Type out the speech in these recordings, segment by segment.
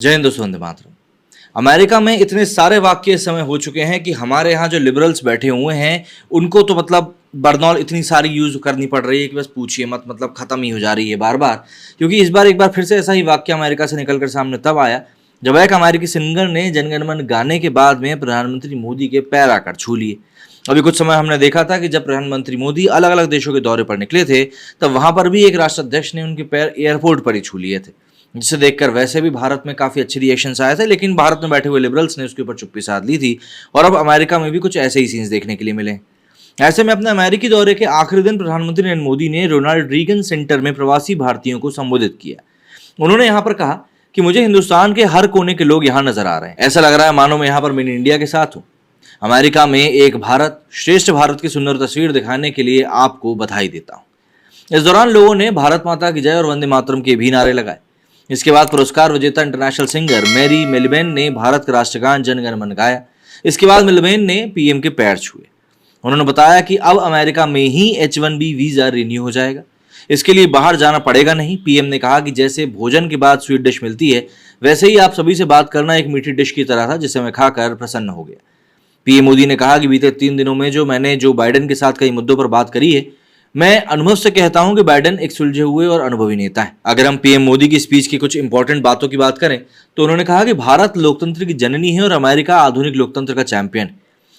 जय हिंद दोस्तों, वंदे मातरम। अमेरिका में इतने सारे वाक्य इस समय हो चुके हैं कि हमारे यहाँ जो लिबरल्स बैठे हुए हैं उनको तो मतलब बरनौल इतनी सारी यूज करनी पड़ रही है कि बस पूछिए मत, मतलब खत्म ही हो जा रही है बार बार। क्योंकि इस बार एक बार फिर से ऐसा ही वाक्य अमेरिका से निकलकर सामने तब आया जब एक अमेरिकी सिंगर ने जनगण मन गाने के बाद में प्रधानमंत्री मोदी के पैर आकर छू लिए। अभी कुछ समय हमने देखा था कि जब प्रधानमंत्री मोदी अलग अलग देशों के दौरे पर निकले थे तब वहां पर भी एक राष्ट्राध्यक्ष ने उनके पैर एयरपोर्ट पर ही छू लिए थे, जिसे देखकर वैसे भी भारत में काफी अच्छे रिएक्शंस आए थे, लेकिन भारत में बैठे हुए लिबरल्स ने उसके ऊपर चुप्पी साध ली थी और अब अमेरिका में भी कुछ ऐसे ही सीन्स देखने के लिए मिले। ऐसे में अपने अमेरिकी दौरे के आखिरी दिन प्रधानमंत्री नरेंद्र मोदी ने रोनाल्ड रीगन सेंटर में प्रवासी भारतीयों को संबोधित किया। उन्होंने यहाँ पर कहा कि मुझे हिंदुस्तान के हर कोने के लोग यहाँ नजर आ रहे हैं, ऐसा लग रहा है मानो मैं यहाँ पर मेन इंडिया के साथ हूँ। अमेरिका में एक भारत श्रेष्ठ भारत की सुंदर तस्वीर दिखाने के लिए आपको बधाई देता हूँ। इस दौरान लोगों ने भारत माता की जय और वंदे मातरम के भी नारे लगाए। इसके बाद पुरस्कार विजेता इंटरनेशनल सिंगर मैरी मेलिबेन ने भारत का राष्ट्रगान जन गण मन गाया। इसके बाद मेलिबेन ने पीएम के पैर छुए। उन्होंने बताया कि अब अमेरिका में ही H1B वीजा रिन्यू हो जाएगा, इसके लिए बाहर जाना पड़ेगा नहीं। पीएम ने कहा कि जैसे भोजन के बाद स्वीट डिश मिलती है वैसे ही आप सभी से बात करना एक मीठी डिश की तरह था जिसे मैं खाकर प्रसन्न हो गया। पीएम मोदी ने कहा कि बीते 3 दिनों में मैंने जो बाइडेन के साथ कई मुद्दों पर बात करी है, मैं अनुभव से कहता हूं कि बाइडेन एक सुलझे हुए और अनुभवी नेता है। अगर हम पीएम मोदी की स्पीच की कुछ इंपॉर्टेंट बातों की बात करें तो उन्होंने कहा कि भारत लोकतंत्र की जननी है और अमेरिका आधुनिक लोकतंत्र का चैंपियन है।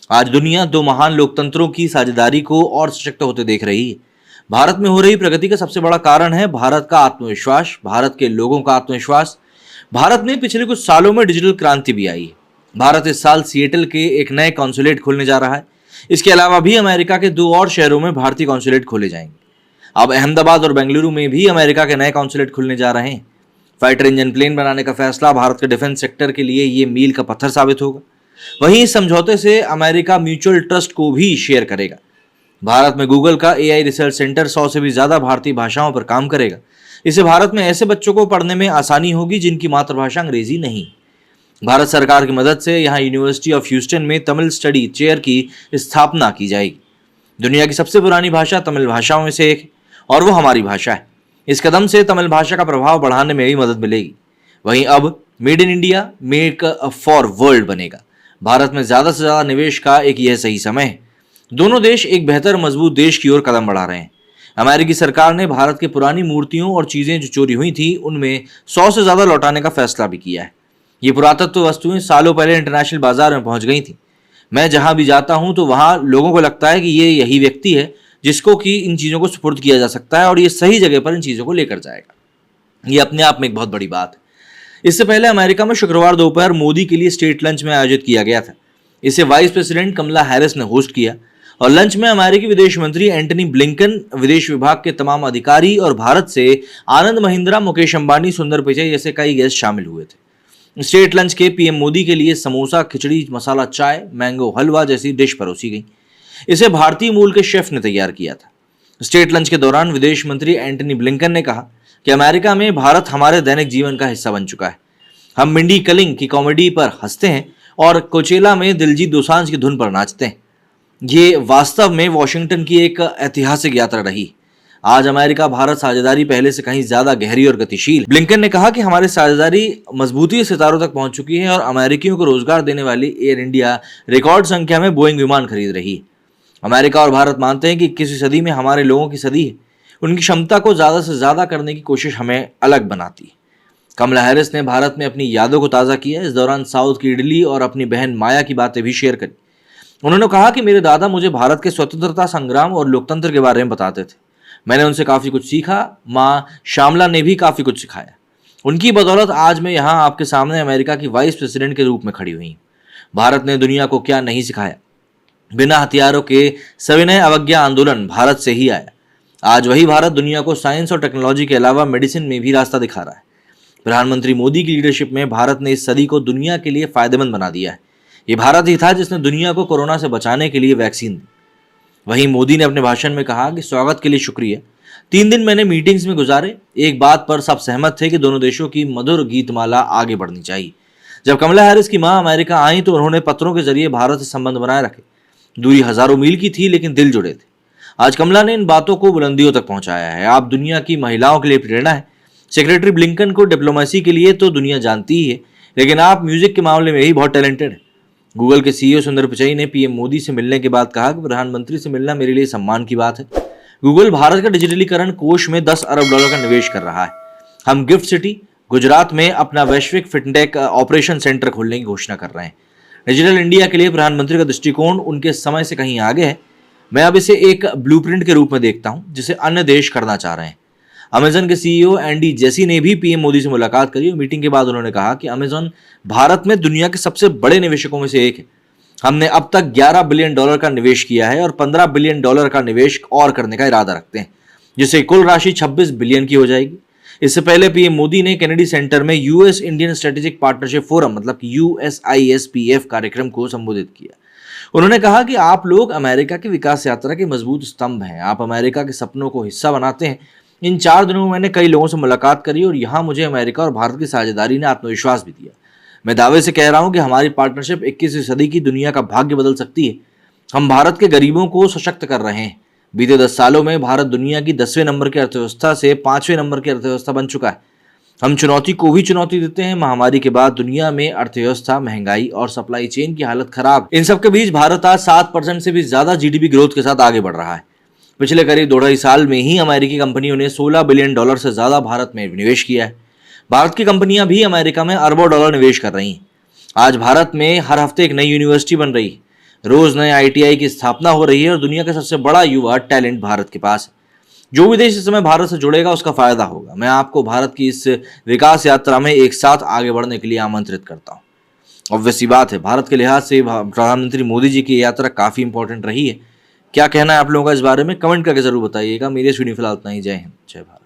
आज दुनिया दो महान लोकतंत्रों की साझेदारी को और सशक्त होते देख रही है। भारत में हो रही प्रगति का सबसे बड़ा कारण है भारत का आत्मविश्वास, भारत के लोगों का आत्मविश्वास। भारत में पिछले कुछ सालों में डिजिटल क्रांति भी आई है। भारत इस साल सिएटल के एक नए कॉन्सुलेट खोलने जा रहा है। इसके अलावा भी अमेरिका के 2 और शहरों में भारतीय कॉन्सुलेट खोले जाएंगे। अब अहमदाबाद और बेंगलुरु में भी अमेरिका के नए कॉन्सुलेट खुलने जा रहे हैं। फाइटर इंजन प्लेन बनाने का फैसला भारत के डिफेंस सेक्टर के लिए ये मील का पत्थर साबित होगा। वहीं इस समझौते से अमेरिका म्यूचुअल ट्रस्ट को भी शेयर करेगा। भारत में गूगल का AI रिसर्च सेंटर 100 से भी ज्यादा भारतीय भाषाओं पर काम करेगा। इससे भारत में ऐसे बच्चों को पढ़ने में आसानी होगी जिनकी मातृभाषा अंग्रेजी नहीं। भारत सरकार की मदद से यहाँ यूनिवर्सिटी ऑफ ह्यूस्टन में तमिल स्टडी चेयर की स्थापना की जाएगी। दुनिया की सबसे पुरानी भाषा तमिल भाषाओं में से एक है और वो हमारी भाषा है। इस कदम से तमिल भाषा का प्रभाव बढ़ाने में भी मदद मिलेगी। वहीं अब made in India make for world बनेगा। भारत में ज्यादा से ज्यादा निवेश का एक यह सही समय है। दोनों देश एक बेहतर मजबूत देश की ओर कदम बढ़ा रहे हैं। अमेरिकी सरकार ने भारत की पुरानी मूर्तियों और चीजें जो चोरी हुई थी उनमें 100 से ज्यादा लौटाने का फैसला भी किया है। ये पुरातत्व वस्तुएं सालों पहले इंटरनेशनल बाजार में पहुंच गई थी। मैं जहां भी जाता हूं तो वहां लोगों को लगता है कि ये यही व्यक्ति है जिसको कि इन चीज़ों को सुपुर्द किया जा सकता है और ये सही जगह पर इन चीज़ों को लेकर जाएगा। ये अपने आप में एक बहुत बड़ी बात है। इससे पहले अमेरिका में शुक्रवार दोपहर मोदी के लिए स्टेट लंच में आयोजित किया गया था। इसे वाइस प्रेसिडेंट कमला हैरिस ने होस्ट किया और लंच में अमेरिकी विदेश मंत्री एंटनी ब्लिंकन, विदेश विभाग के तमाम अधिकारी और भारत से आनंद महिंद्रा, मुकेश अंबानी, सुंदर पिचई जैसे कई गेस्ट शामिल हुए थे। स्टेट लंच के पीएम मोदी के लिए समोसा, खिचड़ी, मसाला चाय, मैंगो हलवा जैसी डिश परोसी गई। इसे भारतीय मूल के शेफ ने तैयार किया था। स्टेट लंच के दौरान विदेश मंत्री एंटनी ब्लिंकन ने कहा कि अमेरिका में भारत हमारे दैनिक जीवन का हिस्सा बन चुका है। हम मिंडी कलिंग की कॉमेडी पर हंसते हैं और कोचेला में दिलजीत दोसांझ की धुन पर नाचते हैं। ये वास्तव में वॉशिंगटन की एक ऐतिहासिक यात्रा रही। आज अमेरिका भारत साझेदारी पहले से कहीं ज्यादा गहरी और गतिशील। ब्लिंकन ने कहा कि हमारी साझेदारी मजबूती सितारों तक पहुंच चुकी है और अमेरिकियों को रोजगार देने वाली एयर इंडिया रिकॉर्ड संख्या में बोइंग विमान खरीद रही है। अमेरिका और भारत मानते हैं कि 21वीं सदी में हमारे लोगों की सदी है। उनकी क्षमता को ज्यादा से ज्यादा करने की कोशिश हमें अलग बनाती है। कमला हैरिस ने भारत में अपनी यादों को ताज़ा किया। इस दौरान साउथ की इडली और अपनी बहन माया की बातें भी शेयर करी। उन्होंने कहा कि मेरे दादा मुझे भारत के स्वतंत्रता संग्राम और लोकतंत्र के बारे में बताते थे। मैंने उनसे काफ़ी कुछ सीखा। माँ श्यामला ने भी काफ़ी कुछ सिखाया। उनकी बदौलत आज मैं यहाँ आपके सामने अमेरिका की वाइस प्रेसिडेंट के रूप में खड़ी हुई। भारत ने दुनिया को क्या नहीं सिखाया। बिना हथियारों के सविनय अवज्ञा आंदोलन भारत से ही आया। आज वही भारत दुनिया को साइंस और टेक्नोलॉजी के अलावा मेडिसिन में भी रास्ता दिखा रहा है। प्रधानमंत्री मोदी की लीडरशिप में भारत ने इस सदी को दुनिया के लिए फायदेमंद बना दिया है। ये भारत ही था जिसने दुनिया को कोरोना से बचाने के लिए वैक्सीन दी। वहीं मोदी ने अपने भाषण में कहा कि स्वागत के लिए शुक्रिया। 3 दिन मैंने मीटिंग्स में गुजारे। एक बात पर सब सहमत थे कि दोनों देशों की मधुर गीतमाला आगे बढ़नी चाहिए। जब कमला हैरिस की मां अमेरिका आई तो उन्होंने पत्रों के जरिए भारत से संबंध बनाए रखे। दूरी हजारों मील की थी लेकिन दिल जुड़े थे। आज कमला ने इन बातों को बुलंदियों तक पहुंचाया है। आप दुनिया की महिलाओं के लिए प्रेरणा है। सेक्रेटरी ब्लिंकन को डिप्लोमेसी के लिए तो दुनिया जानती ही है, लेकिन आप म्यूजिक के मामले में ही बहुत टैलेंटेड है। गूगल के सीईओ सुंदर पिचई ने पीएम मोदी से मिलने के बाद कहा कि प्रधानमंत्री से मिलना मेरे लिए सम्मान की बात है। गूगल भारत का डिजिटलीकरण कोष में $10 अरब का निवेश कर रहा है। हम गिफ्ट सिटी गुजरात में अपना वैश्विक फिनटेक ऑपरेशन सेंटर खोलने की घोषणा कर रहे हैं। डिजिटल इंडिया के लिए प्रधानमंत्री का दृष्टिकोण उनके समय से कहीं आगे है। मैं अब इसे एक ब्लूप्रिंट के रूप में देखता हूं जिसे अन्य देश करना चाह रहे हैं। अमेजन के सीईओ एंडी जेसी ने भी पीएम मोदी से मुलाकात करी और मीटिंग के बाद उन्होंने कहा कि अमेजन भारत में दुनिया के सबसे बड़े निवेशकों में से एक है। हमने अब तक $11 बिलियन का निवेश किया है और $15 बिलियन का निवेश और करने का इरादा रखते हैं, जिससे कुल राशि 26 बिलियन की हो जाएगी। इससे पहले पीएम मोदी ने कैनेडी सेंटर में US Indian strategic partnership forum मतलब USISPF कार्यक्रम को संबोधित किया। उन्होंने कहा कि आप लोग अमेरिका की विकास यात्रा के मजबूत स्तंभ हैं, आप अमेरिका के सपनों को हिस्सा बनाते हैं। इन 4 दिनों में मैंने कई लोगों से मुलाकात करी और यहाँ मुझे अमेरिका और भारत की साझेदारी ने आत्मविश्वास भी दिया। मैं दावे से कह रहा हूँ कि हमारी पार्टनरशिप 21वीं सदी की दुनिया का भाग्य बदल सकती है। हम भारत के गरीबों को सशक्त कर रहे हैं। बीते 10 सालों में भारत दुनिया की 10वें नंबर की अर्थव्यवस्था से 5वें नंबर की अर्थव्यवस्था बन चुका है। हम चुनौती को भी चुनौती देते हैं। महामारी के बाद दुनिया में अर्थव्यवस्था, महंगाई और सप्लाई चेन की हालत खराब। इन सब के बीच भारत आज 7% से भी ज्यादा जीडीपी ग्रोथ के साथ आगे बढ़ रहा है। पिछले करीब 2.5 साल में ही अमेरिकी कंपनियों ने $16 बिलियन से ज्यादा भारत में निवेश किया है। भारत की कंपनियां भी अमेरिका में अरबों डॉलर निवेश कर रही हैं। आज भारत में हर हफ्ते एक नई यूनिवर्सिटी बन रही है, रोज नए ITI की स्थापना हो रही है और दुनिया का सबसे बड़ा युवा टैलेंट भारत के पास है। जो भी देश इस समय भारत से जुड़ेगा उसका फायदा होगा। मैं आपको भारत की इस विकास यात्रा में एक साथ आगे बढ़ने के लिए आमंत्रित करता हूँ। ऑब्वियस सी बात है, भारत के लिहाज से प्रधानमंत्री मोदी जी की यात्रा काफी इंपॉर्टेंट रही है। क्या कहना है आप लोगों का इस बारे में कमेंट करके जरूर बताइएगा। मेरे इस वीडियो फिलहाल इतना ही। जय हिंद, जय भारत।